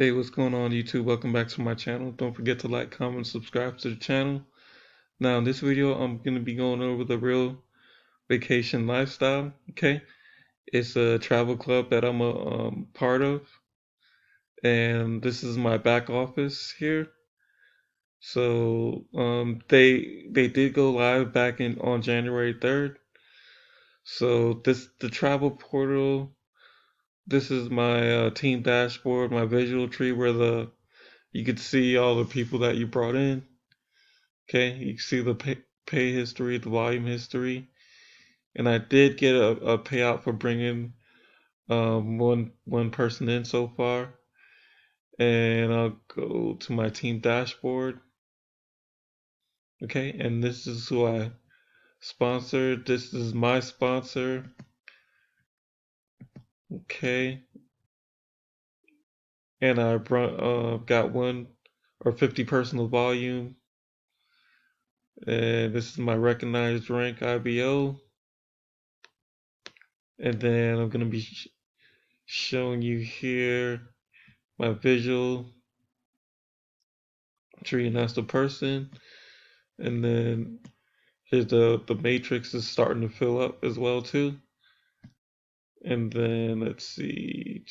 Hey, what's going on YouTube? Welcome back to my channel. Don't forget to like, comment, subscribe to the channel. Now in this video, I'm going to be going over the Real Vacation Lifestyle. Okay, it's a travel club that I'm a part of, and this is my back office here. So they did go live back in on January 3rd. So the travel portal. This is my team dashboard, my visual tree where you could see all the people that you brought in. Okay, you can see the pay history, the volume history, and I did get a payout for bringing one person in so far. And I'll go to my team dashboard. Okay, and this is who I sponsored. This is my sponsor. Okay, and I got 50 personal volume. And this is my recognized rank IBO. And then I'm gonna be showing you here my visual tree, and that's the person. And then here's the matrix is starting to fill up as well too. And then let's see,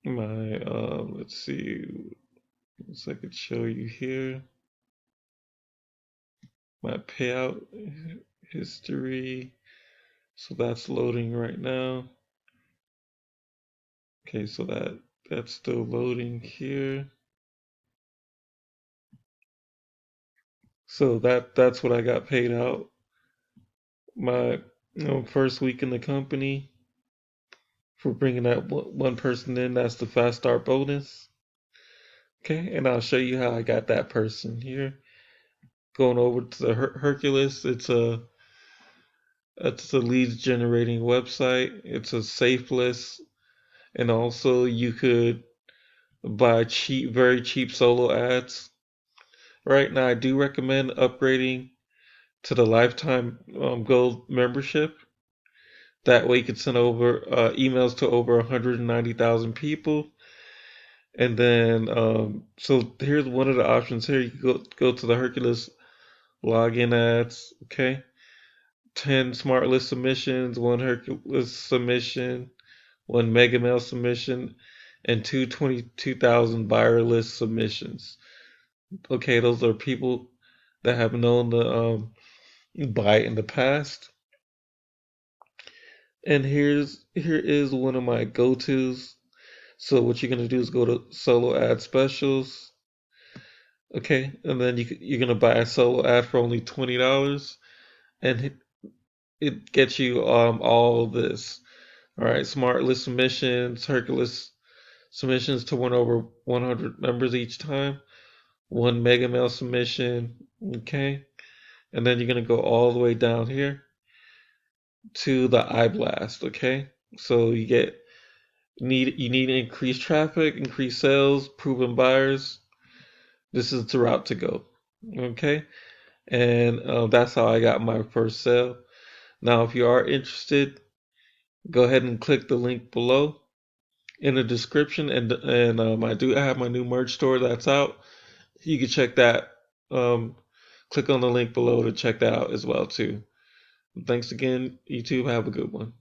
my let's see, so I could show you here my payout history. So that's loading right now. Okay, so that's still loading here. So that's what I got paid out my first week in the company for bringing that one person in. That's the fast start bonus. Okay, and I'll show you how I got that person here. Going over to the Hercules, it's a leads generating website. It's a safe list, and also you could buy very cheap solo ads. Right now, I do recommend upgrading to the lifetime gold membership. That way, you can send over emails to over 190,000 people. And then, so here's one of the options here. You can go to the Hercules login ads. Okay, 10 smart list submissions, one Hercules submission, one mega mail submission, and 22,000 buyer list submissions. Okay, those are people that have known the buy in the past. And here is one of my go-tos. So what you're gonna do is go to solo ad specials. Okay, and then you're gonna buy a solo ad for only $20, and it gets you all of this. All right, smart list submissions, Hercules submissions to over 100 members each time, one mega mail submission. Okay, and then you're gonna go all the way down here to the iBlast. Okay, so you need increased traffic, increased sales, proven buyers. This is the route to go. Okay, and that's how I got my first sale. Now, if you are interested, go ahead and click the link below in the description, and I have my new merch store that's out. You can check that. Um, Click on the link below to check that out as well too. Thanks again, YouTube. Have a good one.